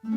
Hi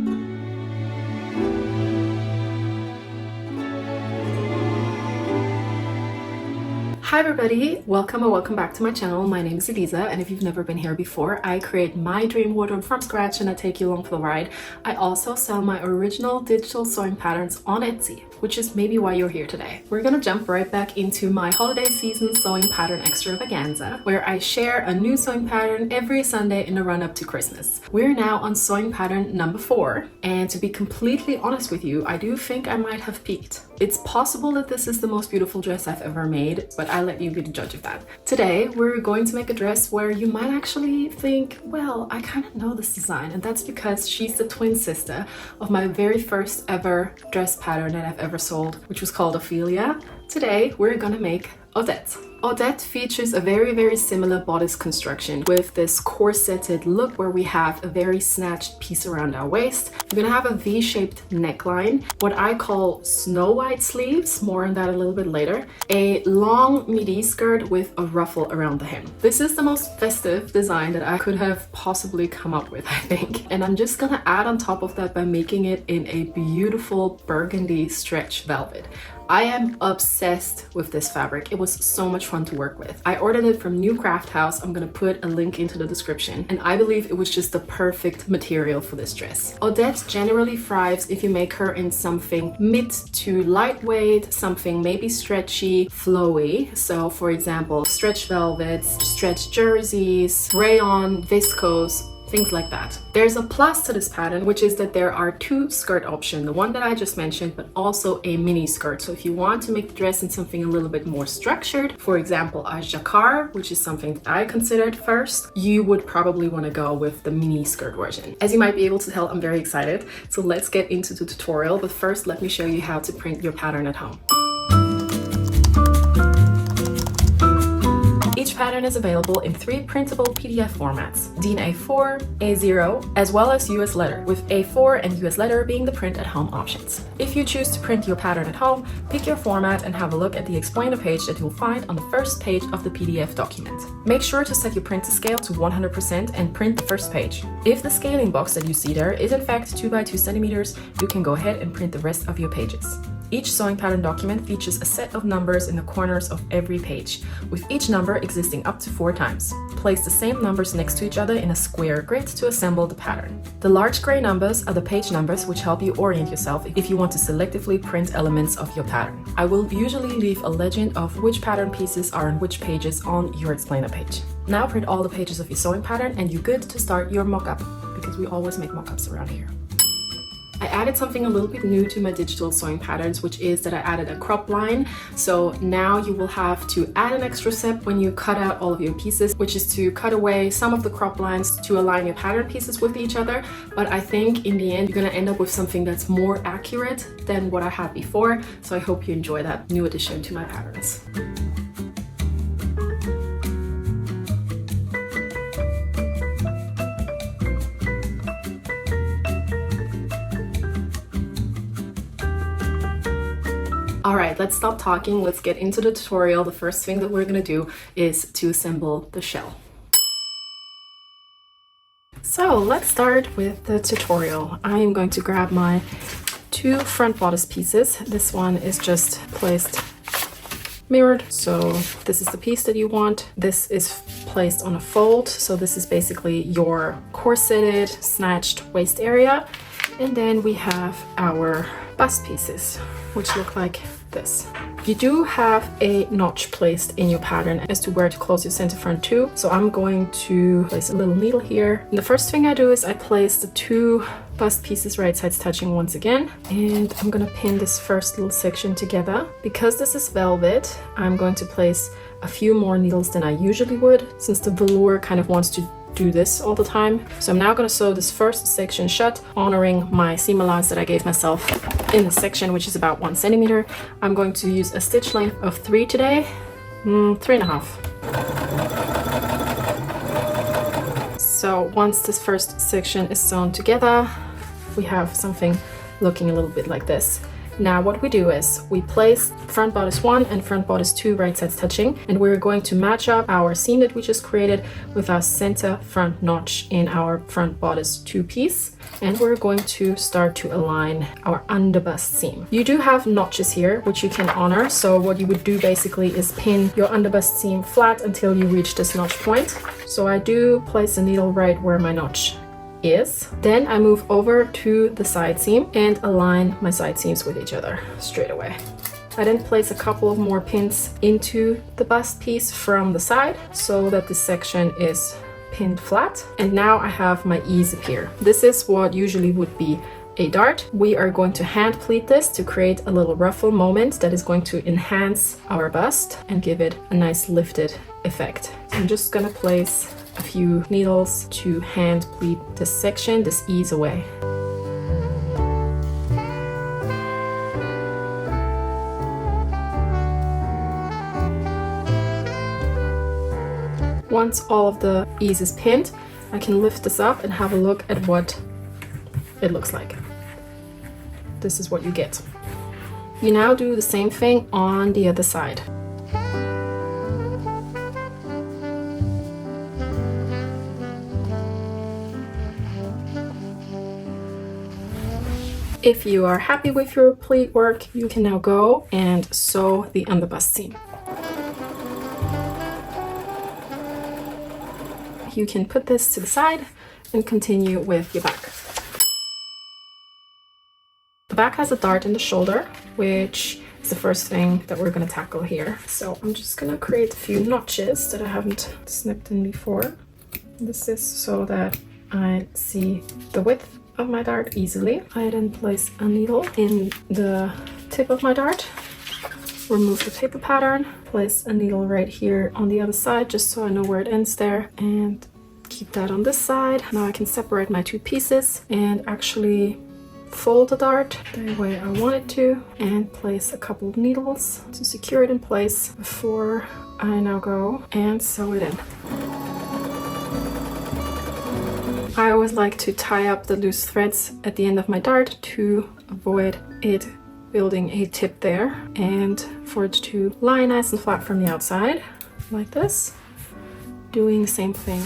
everybody, welcome or welcome back to my channel. My name is Eliza, and if you've never been here before, I create my dream wardrobe from scratch and I take you along for the ride. I also sell my original digital sewing patterns on Etsy, which is maybe why you're here today. We're gonna jump right back into my holiday season sewing pattern extravaganza, where I share a new sewing pattern every Sunday in the run up to Christmas. We're now on sewing pattern number 4, and to be completely honest with you, I do think I might have peaked. It's possible that this is the most beautiful dress I've ever made, but I'll let you be the judge of that. Today, we're going to make a dress where you might actually think, well, I kind of know this design, and that's because she's the twin sister of my very first ever dress pattern that I've ever sold, which was called Ophelia. Today, we're gonna make Odette. Odette features a very similar bodice construction with this corseted look where we have a very snatched piece around our waist. We're gonna have a V-shaped neckline, what I call snow white sleeves, more on that a little bit later, a long midi skirt with a ruffle around the hem. This is the most festive design that I could have possibly come up with, I think. And I'm just gonna add on top of that by making it in a beautiful burgundy stretch velvet. I am obsessed with this fabric. It was so much fun to work with. I ordered it from New Craft House. I'm gonna put a link into the description. And I believe it was just the perfect material for this dress. Odette generally thrives if you make her in something mid to lightweight, something maybe stretchy, flowy. So for example, stretch velvets, stretch jerseys, rayon, viscose, things like that. There's a plus to this pattern, which is that there are 2 skirt options, the one that I just mentioned, but also a mini skirt. So if you want to make the dress in something a little bit more structured, for example, a jacquard, which is something that I considered first, you would probably want to go with the mini skirt version. As you might be able to tell, I'm very excited. So let's get into the tutorial, but first let me show you how to print your pattern at home. Each pattern is available in 3 printable PDF formats, DIN A4, A0, as well as US letter, with A4 and US letter being the print at home options. If you choose to print your pattern at home, pick your format and have a look at the explainer page that you'll find on the first page of the PDF document. Make sure to set your print to scale to 100% and print the first page. If the scaling box that you see there is in fact 2 by 2 centimeters, you can go ahead and print the rest of your pages. Each sewing pattern document features a set of numbers in the corners of every page, with each number existing up to 4 times. Place the same numbers next to each other in a square grid to assemble the pattern. The large gray numbers are the page numbers, which help you orient yourself if you want to selectively print elements of your pattern. I will usually leave a legend of which pattern pieces are on which pages on your explainer page. Now print all the pages of your sewing pattern and you're good to start your mock-up, because we always make mock-ups around here. I added something a little bit new to my digital sewing patterns, which is that I added a crop line. So now you will have to add an extra step when you cut out all of your pieces, which is to cut away some of the crop lines to align your pattern pieces with each other. But I think in the end, you're gonna end up with something that's more accurate than what I had before. So I hope you enjoy that new addition to my patterns. All right, let's stop talking. Let's get into the tutorial. The first thing that we're gonna do is to assemble the shell. So let's start with the tutorial. I am going to grab my 2 front bodice pieces. This one is just placed mirrored. So this is the piece that you want. This is placed on a fold. So this is basically your corseted, snatched waist area. And then we have our bust pieces, which look like this. You do have a notch placed in your pattern as to where to close your center front to. So I'm going to place a little needle here. And the first thing I do is I place the 2 bust pieces right sides touching once again. And I'm gonna pin this first little section together. Because this is velvet, I'm going to place a few more needles than I usually would, since the velour kind of wants to do this all the time. So I'm now going to sew this first section shut, honoring my seam allowance that I gave myself in the section, which is about 1 centimeter. I'm going to use a stitch length of 3 today, 3.5. So once this first section is sewn together, we have something looking a little bit like this. Now what we do is we place front bodice 1 and front bodice 2 right sides touching, and we're going to match up our seam that we just created with our center front notch in our front bodice 2 piece, and we're going to start to align our underbust seam. You do have notches here which you can honor, so what you would do basically is pin your underbust seam flat until you reach this notch point. So I do place the needle right where my notch is. Then I move over to the side seam and align my side seams with each other straight away. I then place a couple of more pins into the bust piece from the side so that this section is pinned flat. And now I have my E-zip here. This is what usually would be a dart. We are going to hand pleat this to create a little ruffle moment that is going to enhance our bust and give it a nice lifted effect. I'm just gonna place a few needles to hand pleat this section, this ease away. Once all of the ease is pinned, I can lift this up and have a look at what it looks like. This is what you get. You now do the same thing on the other side. If you are happy with your pleat work, you can now go and sew the underbust seam. You can put this to the side and continue with your back. The back has a dart in the shoulder, which is the first thing that we're going to tackle here. So I'm just going to create a few notches that I haven't snipped in before. This is so that I see the width of my dart easily. I then place a needle in the tip of my dart, remove the paper pattern, place a needle right here on the other side just so I know where it ends there, and keep that on this side. Now I can separate my two pieces and actually fold the dart the way I want it to, and place a couple of needles to secure it in place before I now go and sew it in. I always like to tie up the loose threads at the end of my dart to avoid it building a tip there, and for it to lie nice and flat from the outside like this. Doing the same thing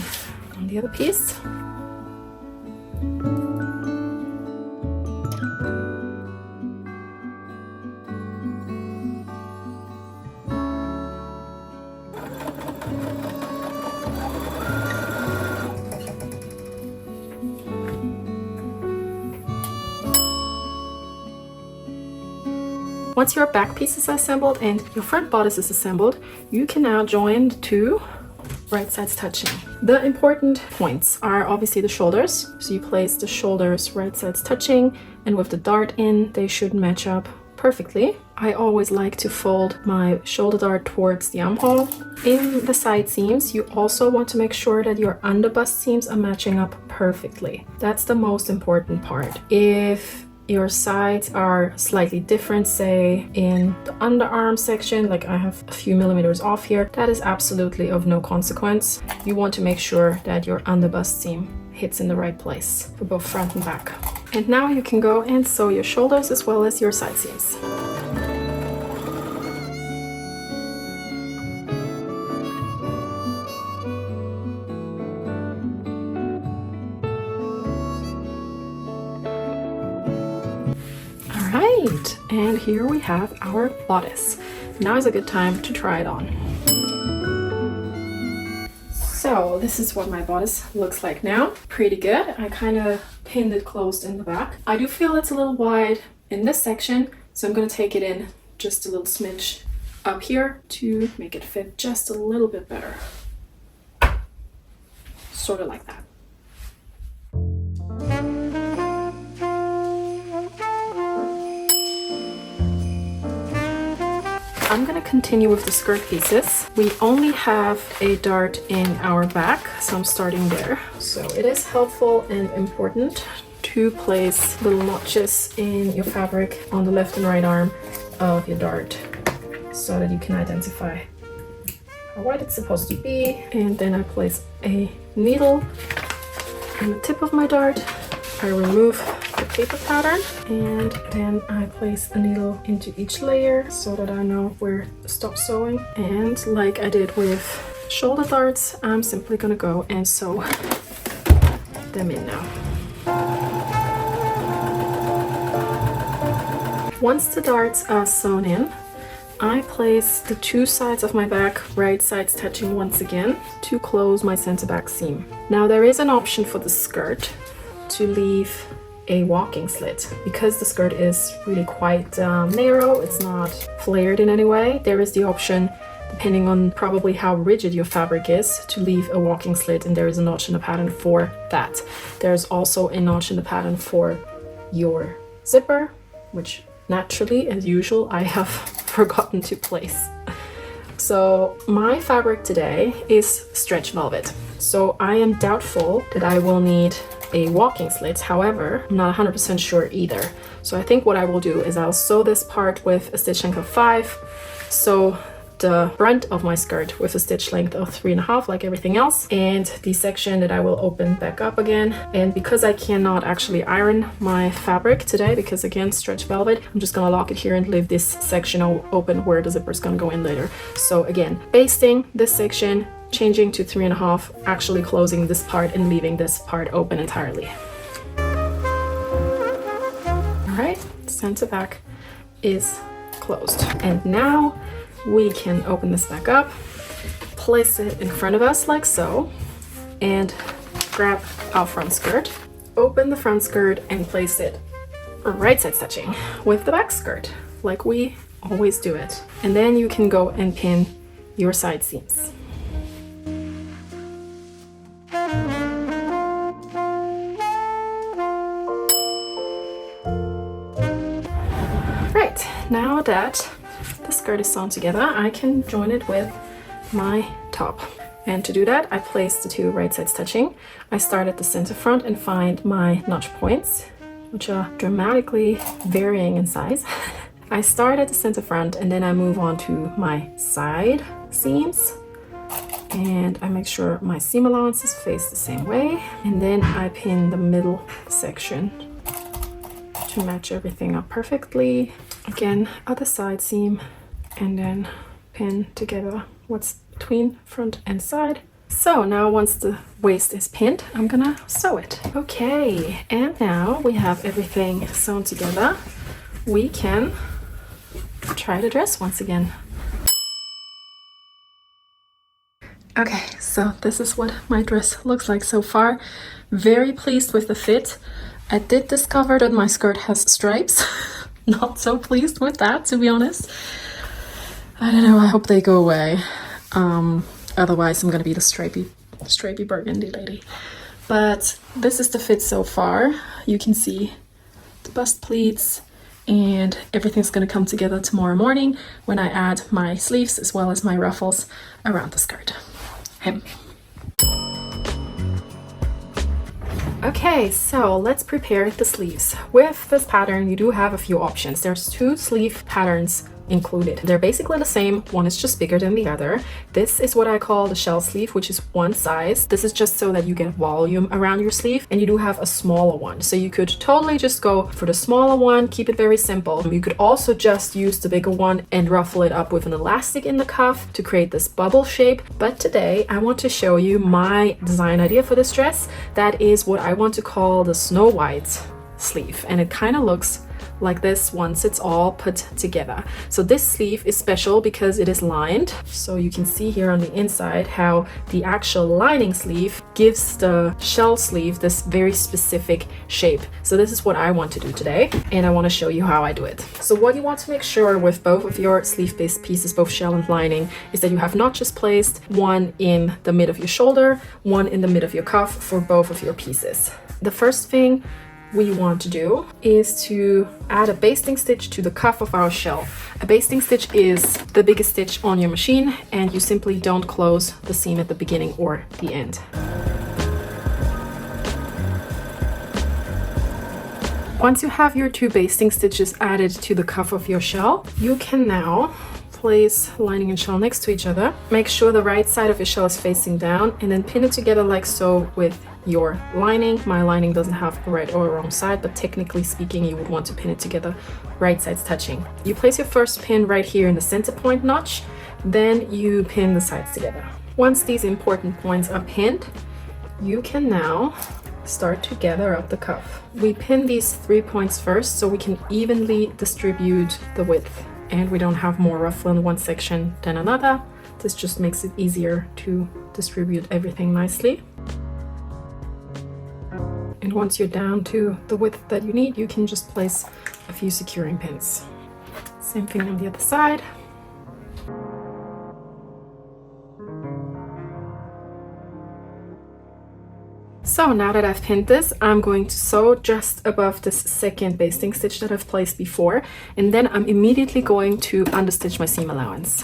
on the other piece. Once your back piece is assembled and your front bodice is assembled, you can now join the two right sides touching. The important points are obviously the shoulders. So you place the shoulders right sides touching, and with the dart in, they should match up perfectly. I always like to fold my shoulder dart towards the armhole. In the side seams, you also want to make sure that your underbust seams are matching up perfectly. That's the most important part. If your sides are slightly different, say in the underarm section, like I have a few millimeters off here, that is absolutely of no consequence. You want to make sure that your underbust seam hits in the right place for both front and back. And now you can go and sew your shoulders as well as your side seams. Right, and here we have our bodice. Now is a good time to try it on. So this is what my bodice looks like now. Pretty good. I kind of pinned it closed in the back. I do feel it's a little wide in this section, so I'm going to take it in just a little smidge up here to make it fit just a little bit better. Sort of like that. I'm going to continue with the skirt pieces. We only have a dart in our back, so I'm starting there. So it is helpful and important to place little notches in your fabric on the left and right arm of your dart so that you can identify how wide it's supposed to be. And then I place a needle on the tip of my dart. I remove the paper pattern, and then I place a needle into each layer so that I know where to stop sewing. And like I did with shoulder darts, I'm simply gonna go and sew them in now. Once the darts are sewn in, I place the two sides of my back, right sides touching once again, to close my center back seam. Now there is an option for the skirt to leave a walking slit. Because the skirt is really quite narrow, it's not flared in any way, there is the option, depending on probably how rigid your fabric is, to leave a walking slit, and there is a notch in the pattern for that. There's also a notch in the pattern for your zipper, which naturally, as usual, I have forgotten to place. So my fabric today is stretch velvet. So I am doubtful that I will need a walking slit. However, I'm not 100% sure either. So I think what I will do is I'll sew this part with a stitch length of 5. Sew the front of my skirt with a stitch length of 3.5, like everything else, and the section that I will open back up again. And because I cannot actually iron my fabric today, because again, stretch velvet, I'm just gonna lock it here and leave this section open where the zipper is gonna go in later. So again, basting this section, changing to 3.5, actually closing this part and leaving this part open entirely. All right, center back is closed. And now we can open this back up, place it in front of us like so, and grab our front skirt, open the front skirt and place it right side touching with the back skirt, like we always do it. And then you can go and pin your side seams. Right, now that the skirt is sewn together, I can join it with my top. And to do that, I place the two right sides touching. I start at the center front and find my notch points, which are dramatically varying in size. I start at the center front and then I move on to my side seams. And I make sure my seam allowances face the same way. And then I pin the middle section to match everything up perfectly. Again, other side seam, and then pin together what's between front and side. So now once the waist is pinned, I'm gonna sew it. Okay, and now we have everything sewn together. We can try the dress once again. Okay, so this is what my dress looks like so far. Very pleased with the fit. I did discover that my skirt has stripes. Not so pleased with that, to be honest. I don't know, I hope they go away. Otherwise I'm gonna be the stripy burgundy lady. But this is the fit so far. You can see the bust pleats, and everything's gonna come together tomorrow morning when I add my sleeves as well as my ruffles around the skirt. Hem. Okay, so let's prepare the sleeves. With this pattern, you do have a few options. There's 2 sleeve patterns included. They're basically the same. One is just bigger than the other. This is what I call the shell sleeve, which is one size. This is just so that you get volume around your sleeve, and you do have a smaller one. So you could totally just go for the smaller one, keep it very simple. You could also just use the bigger one and ruffle it up with an elastic in the cuff to create this bubble shape. But today I want to show you my design idea for this dress. That is what I want to call the Snow White sleeve, and it kind of looks like this once it's all put together. So this sleeve is special because it is lined, so you can see here on the inside how the actual lining sleeve gives the shell sleeve this very specific shape. So this is what I want to do today, and I want to show you how I do it. So what you want to make sure with both of your sleeve based pieces, both shell and lining, is that you have notches placed, one in the mid of your shoulder, one in the mid of your cuff for both of your pieces. The first thing we want to do is to add a basting stitch to the cuff of our shell. A basting stitch is the biggest stitch on your machine, and you simply don't close the seam at the beginning or the end. Once you have your 2 basting stitches added to the cuff of your shell, you can now place lining and shell next to each other. Make sure the right side of your shell is facing down, and then pin it together like so with your lining. My lining doesn't have the right or wrong side, but technically speaking, you would want to pin it together, right sides touching. You place your first pin right here in the center point notch, then you pin the sides together. Once these important points are pinned, you can now start to gather up the cuff. We pin these 3 points first so we can evenly distribute the width and we don't have more ruffle in one section than another. This just makes it easier to distribute everything nicely. And once you're down to the width that you need, you can just place a few securing pins. Same thing on the other side. So now that I've pinned this, I'm going to sew just above this second basting stitch that I've placed before, and then I'm immediately going to understitch my seam allowance.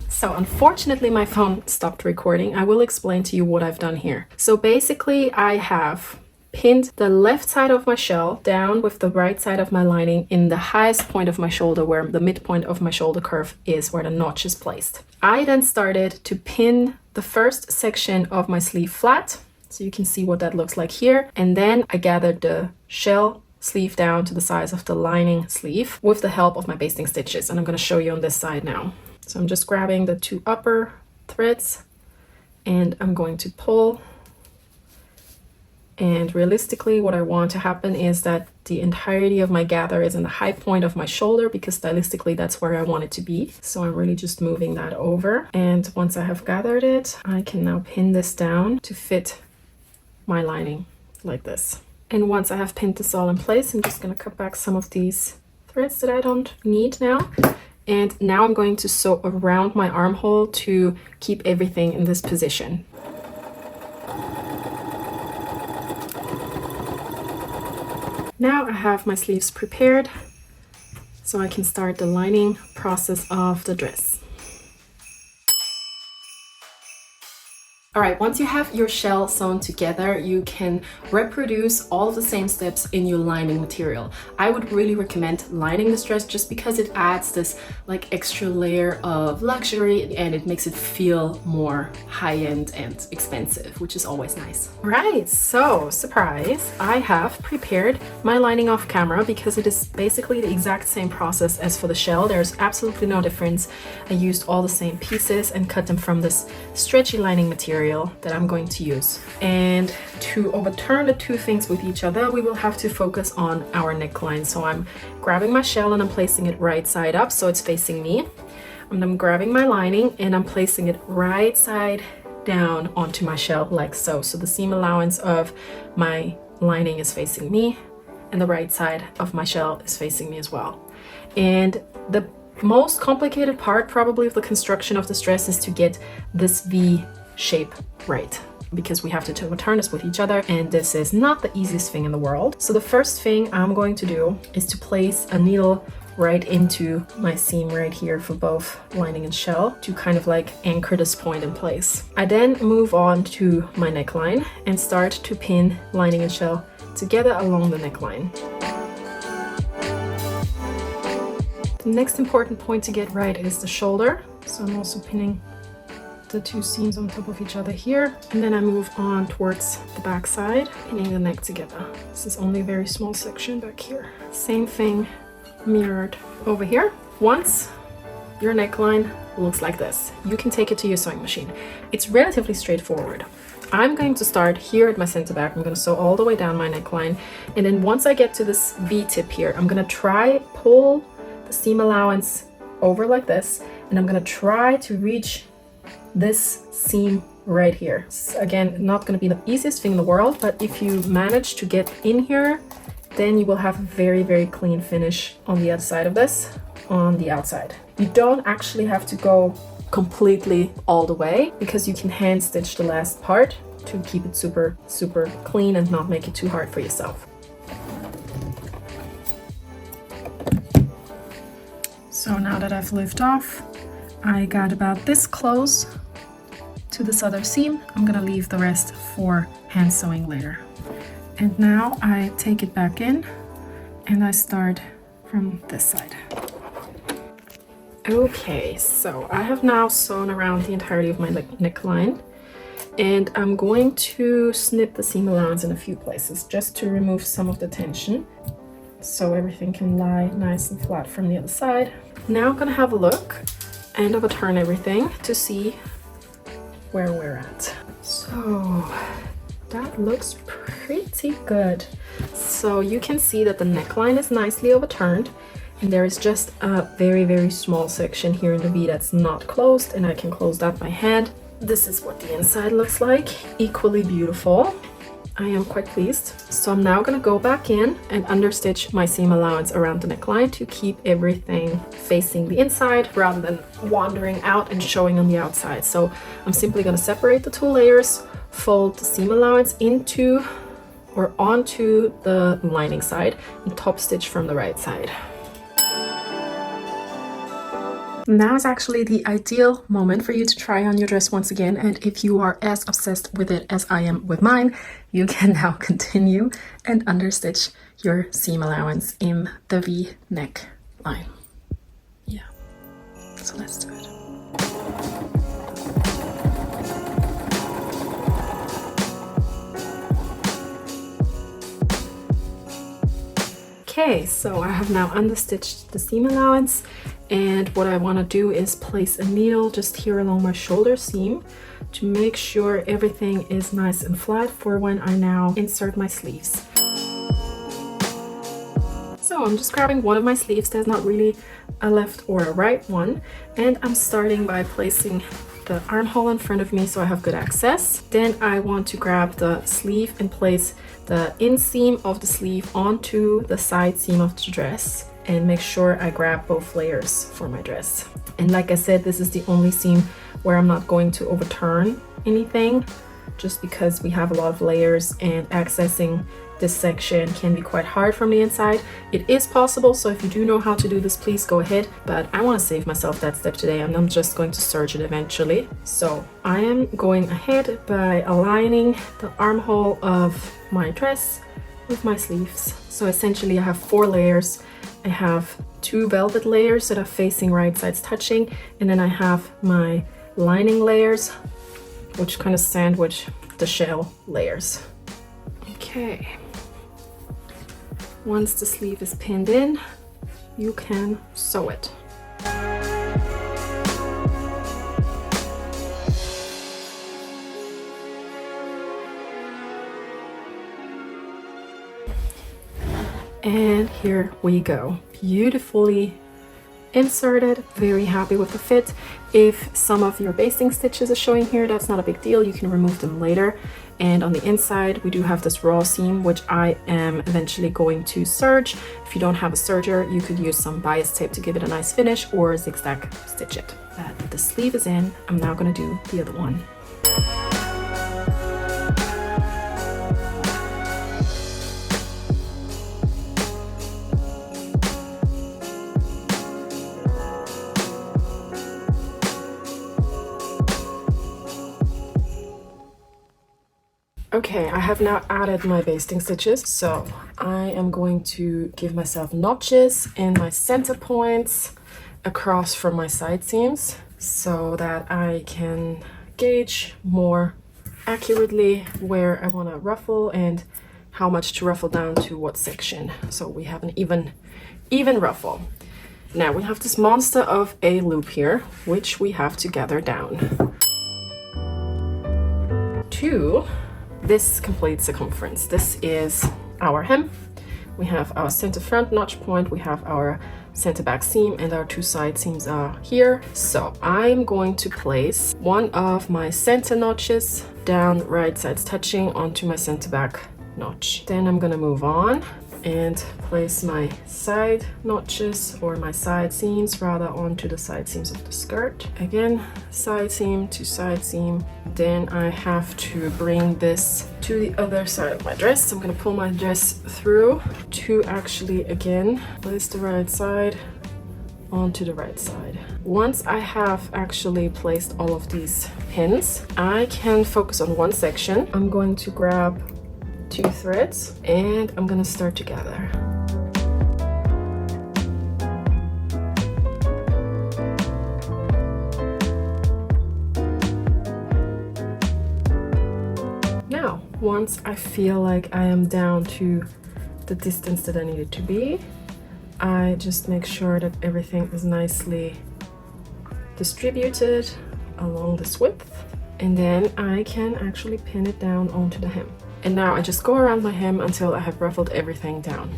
So unfortunately my phone stopped recording. I will explain to you what I've done here. So basically I have pinned the left side of my shell down with the right side of my lining in the highest point of my shoulder, where the midpoint of my shoulder curve is, where the notch is placed. I then started to pin the first section of my sleeve flat, so you can see what that looks like here, and then I gathered the shell sleeve down to the size of the lining sleeve with the help of my basting stitches, and I'm going to show you on this side now. So I'm just grabbing the 2 upper threads and I'm going to pull. And realistically, what I want to happen is that the entirety of my gather is in the high point of my shoulder, because stylistically that's where I want it to be. So I'm really just moving that over. And once I have gathered it, I can now pin this down to fit my lining like this. And once I have pinned this all in place, I'm just going to cut back some of these threads that I don't need now. And now I'm going to sew around my armhole to keep everything in this position. Now I have my sleeves prepared, so I can start the lining process of the dress. All right, once you have your shell sewn together, you can reproduce all of the same steps in your lining material. I would really recommend lining this dress just because it adds this like extra layer of luxury and it makes it feel more high-end and expensive, which is always nice. All right, so surprise, I have prepared my lining off camera because it is basically the exact same process as for the shell. There's absolutely no difference. I used all the same pieces and cut them from this stretchy lining material that I'm going to use. And to overturn the two things with each other, we will have to focus on our neckline. So I'm grabbing my shell and I'm placing it right side up so it's facing me. And I'm grabbing my lining and I'm placing it right side down onto my shell like so. So the seam allowance of my lining is facing me and the right side of my shell is facing me as well. And the most complicated part probably of the construction of this dress is to get this V shape right, because we have to turn this with each other, and this is not the easiest thing in the world. So the first thing I'm going to do is to place a needle right into my seam right here for both lining and shell to kind of like anchor this point in place. I then move on to my neckline and start to pin lining and shell together along the neckline. The next important point to get right is the shoulder. So I'm also pinning the two seams on top of each other here, and then I move on towards the back side, pinning the neck together. This is only a very small section back here. Same thing mirrored over here. Once your neckline looks like this, you can take it to your sewing machine. It's relatively straightforward. I'm going to start here at my center back. I'm going to sew all the way down my neckline, and then once I get to this V tip here, I'm going to pull the seam allowance over like this, and I'm going to try to reach this seam right here. It's, again, not going to be the easiest thing in the world, but if you manage to get in here, then you will have a very, very clean finish on the other side of this, on the outside. You don't actually have to go completely all the way, because you can hand stitch the last part to keep it super, super clean and not make it too hard for yourself. So now that I've lifted off, I got about this close to this other seam. I'm gonna leave the rest for hand sewing later. And now I take it back in and I start from this side. Okay, so I have now sewn around the entirety of my neckline, and I'm going to snip the seam allowance in a few places just to remove some of the tension so everything can lie nice and flat from the other side. Now I'm gonna have a look and overturn everything to see where we're at. So that looks pretty good. So you can see that the neckline is nicely overturned, and there is just a very small section here in the V that's not closed, and I can close that by hand. This is what the inside looks like. Equally beautiful. I am quite pleased. So I'm now gonna go back in and understitch my seam allowance around the neckline to keep everything facing the inside rather than wandering out and showing on the outside. So I'm simply gonna separate the two layers, fold the seam allowance into or onto the lining side, and top stitch from the right side. Now is actually the ideal moment for you to try on your dress once again, and if you are as obsessed with it as I am with mine, you can now continue and understitch your seam allowance in the V neck line. Yeah, so let's do it. Okay, so I have now understitched the seam allowance, and what I want to do is place a needle just here along my shoulder seam to make sure everything is nice and flat for when I now insert my sleeves. So I'm just grabbing one of my sleeves, there's not really a left or a right one, and I'm starting by placing the armhole in front of me so I have good access. Then I want to grab the sleeve and place the inseam of the sleeve onto the side seam of the dress and make sure I grab both layers for my dress. And like I said, this is the only seam where I'm not going to overturn anything, just because we have a lot of layers and accessing this section can be quite hard from the inside. It is possible, so if you do know how to do this, please go ahead, but I want to save myself that step today and I'm just going to serge it eventually. So I am going ahead by aligning the armhole of my dress with my sleeves. So essentially I have 4 layers. I have 2 velvet layers that are facing right sides touching, and then I have my lining layers which kind of sandwich the shell layers. Okay, once the sleeve is pinned in, you can sew it. And here we go, beautifully inserted. Very happy with the fit. If some of your basting stitches are showing here, that's not a big deal, you can remove them later. And on the inside we do have this raw seam which I am eventually going to serge. If you don't have a serger, you could use some bias tape to give it a nice finish or zigzag stitch it. But the sleeve is in, I'm now going to do the other one. Okay, I have now added my basting stitches, so I am going to give myself notches in my center points across from my side seams so that I can gauge more accurately where I want to ruffle and how much to ruffle down to what section, so we have an even ruffle. Now we have this monster of a loop here which we have to gather down to this complete circumference. This is our hem. We have our center front notch point, we have our center back seam, and our 2 side seams are here. So I'm going to place one of my center notches down right sides touching onto my center back notch. Then I'm gonna move on and place my side notches, or my side seams rather, onto the side seams of the skirt. Again, side seam to side seam. Then I have to bring this to the other side of my dress. So I'm going to pull my dress through to actually again place the right side onto the right side. Once I have actually placed all of these pins, I can focus on one section. I'm going to grab 2 threads and I'm gonna start to gather. Once I feel like I am down to the distance that I need it to be, I just make sure that everything is nicely distributed along this width, and then I can actually pin it down onto the hem. And now I just go around my hem until I have ruffled everything down.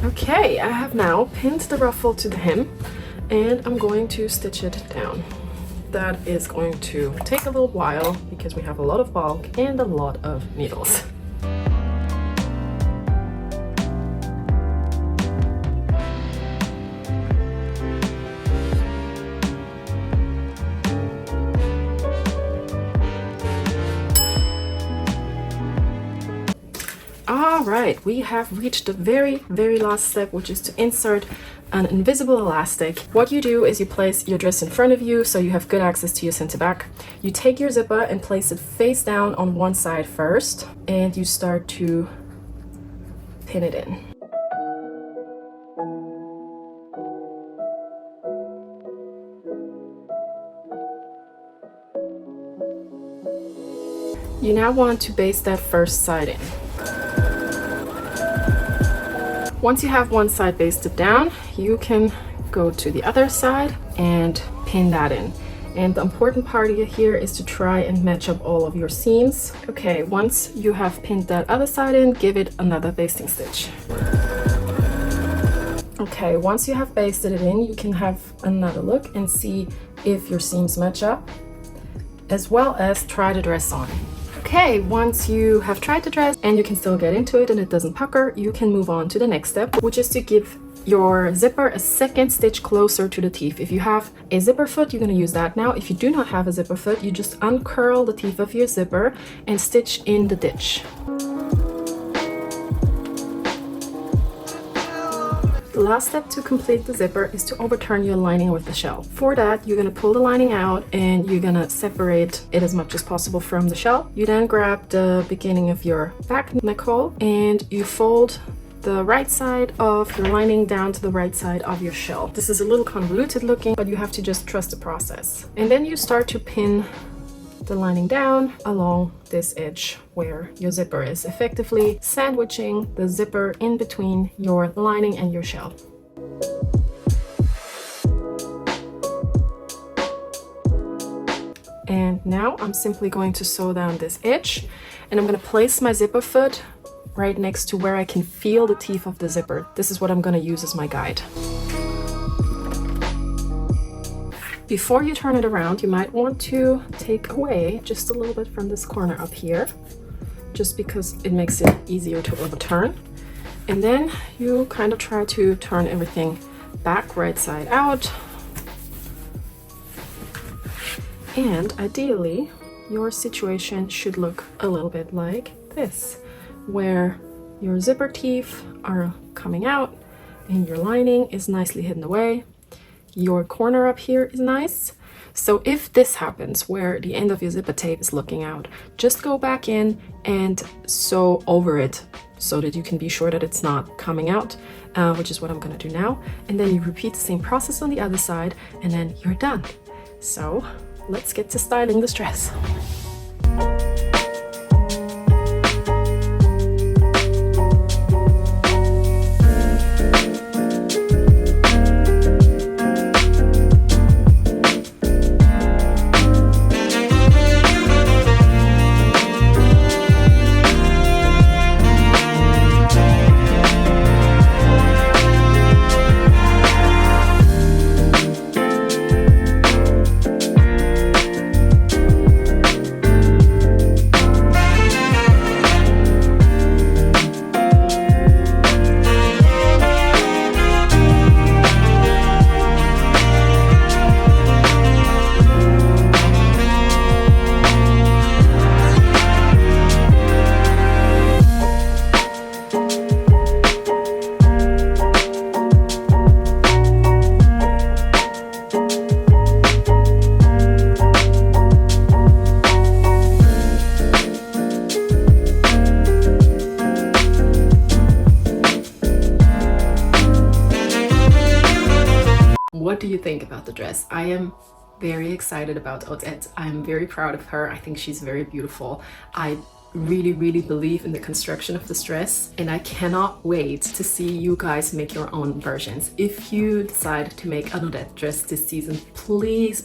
Okay, I have now pinned the ruffle to the hem, and I'm going to stitch it down. That is going to take a little while because we have a lot of bulk and a lot of needles. All right, we have reached the very last step, which is to insert an invisible elastic. What you do is you place your dress in front of you so you have good access to your center back. You take your zipper and place it face down on one side first, and you start to pin it in. You now want to baste that first side in. Once you have one side basted down, you can go to the other side and pin that in. And the important part here is to try and match up all of your seams. Okay, once you have pinned that other side in, give it another basting stitch. Okay, once you have basted it in, you can have another look and see if your seams match up, as well as try the dress on. Okay, once you have tried the dress and you can still get into it and it doesn't pucker, you can move on to the next step, which is to give your zipper a second stitch closer to the teeth. If you have a zipper foot, you're going to use that now. If you do not have a zipper foot, you just uncurl the teeth of your zipper and stitch in the ditch. The last step to complete the zipper is to overturn your lining with the shell. For that, you're going to pull the lining out and you're going to separate it as much as possible from the shell. You then grab the beginning of your back neck hole and you fold the right side of your lining down to the right side of your shell. This is a little convoluted looking, but you have to just trust the process. And then you start to pin the lining down along this edge where your zipper is, effectively sandwiching the zipper in between your lining and your shell. And now I'm simply going to sew down this edge, and I'm going to place my zipper foot right next to where I can feel the teeth of the zipper. This is what I'm going to use as my guide. Before you turn it around, you might want to take away just a little bit from this corner up here, just because it makes it easier to overturn. And then you kind of try to turn everything back right side out. And ideally, your situation should look a little bit like this, where your zipper teeth are coming out and your lining is nicely hidden away. Your corner up here is nice. So if this happens where the end of your zipper tape is looking out, just go back in and sew over it so that you can be sure that it's not coming out, which is what I'm going to do now. And then you repeat the same process on the other side and then you're done. So let's get to styling this dress. what do you think about the dress? I am very excited about Odette. I'm very proud of her. I think she's very beautiful. I really believe in the construction of this dress, and I cannot wait to see you guys make your own versions. If you decide to make an Odette dress this season, please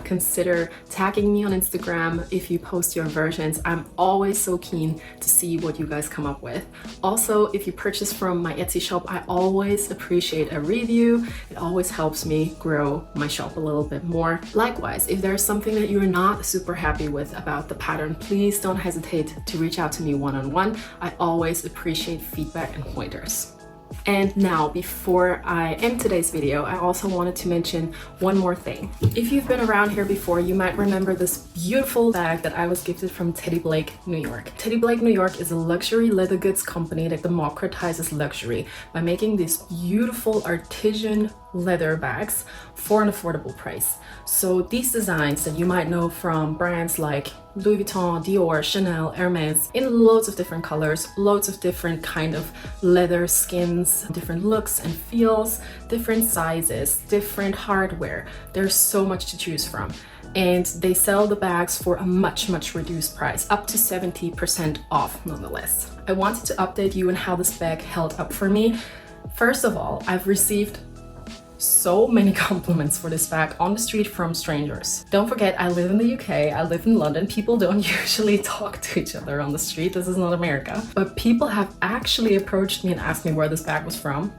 consider tagging me on Instagram if you post your versions. I'm always so keen to see what you guys come up with. Also, if you purchase from my Etsy shop, I always appreciate a review. It always helps me grow my shop a little bit more. Likewise, if there's something that you're not super happy with about the pattern, please don't hesitate to reach out to me one-on-one. I always appreciate feedback and pointers. And now, before I end today's video, I also wanted to mention one more thing. If you've been around here before, you might remember this beautiful bag that I was gifted from Teddy Blake, New York. Teddy Blake, New York is a luxury leather goods company that democratizes luxury by making these beautiful artisan leather bags for an affordable price. So these designs that you might know from brands like Louis Vuitton, Dior, Chanel, Hermes, in loads of different colors, loads of different kind of leather skins, different looks and feels, different sizes, different hardware. There's so much to choose from. And they sell the bags for a much reduced price, up to 70% off nonetheless. I wanted to update you on how this bag held up for me. First of all, I've received so many compliments for this bag on the street from strangers. Don't forget, I live in the UK, I live in London. People don't usually talk to each other on the street. This is not America. But people have actually approached me and asked me where this bag was from,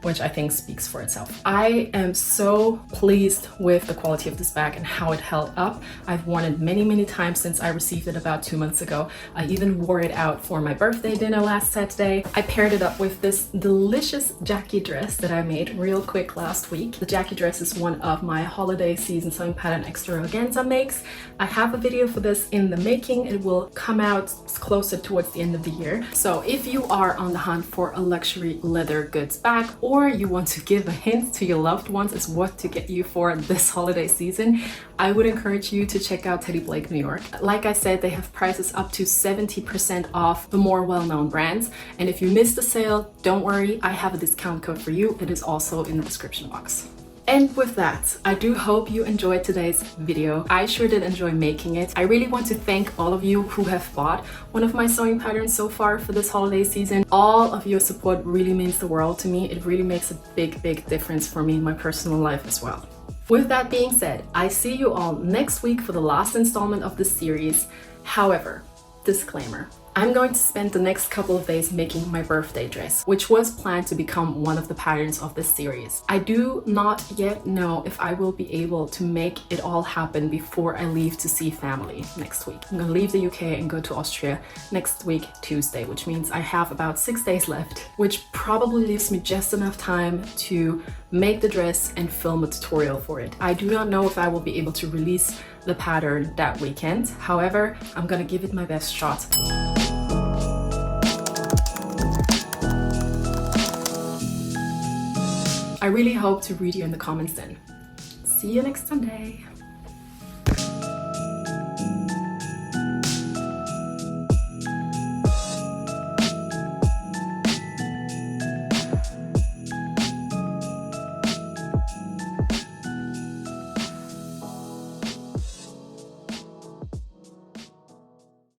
which I think speaks for itself. I am so pleased with the quality of this bag and how it held up. I've worn it many times since I received it about 2 months ago. I even wore it out for my birthday dinner last Saturday. I paired it up with this delicious Jackie dress that I made real quick last week. The Jackie dress is one of my holiday season sewing pattern extravaganza makes. I have a video for this in the making. It will come out closer towards the end of the year. So if you are on the hunt for a luxury leather goods bag, or you want to give a hint to your loved ones as what to get you for this holiday season, I would encourage you to check out Teddy Blake, New York. Like I said, they have prices up to 70% off the more well-known brands. And if you missed the sale, don't worry, I have a discount code for you. It is also in the description box. And with that, I do hope you enjoyed today's video. I sure did enjoy making it. I really want to thank all of you who have bought one of my sewing patterns so far for this holiday season. All of your support really means the world to me. It really makes a big difference for me in my personal life as well. With that being said, I see you all next week for the last installment of this series. However, disclaimer, I'm going to spend the next couple of days making my birthday dress, which was planned to become one of the patterns of this series. I do not yet know if I will be able to make it all happen before I leave to see family next week. I'm gonna leave the UK and go to Austria next week, Tuesday, which means I have about 6 days left, which probably leaves me just enough time to make the dress and film a tutorial for it. I do not know if I will be able to release the pattern that weekend. However, I'm gonna give it my best shot. I really hope to read you in the comments then. See you next Sunday.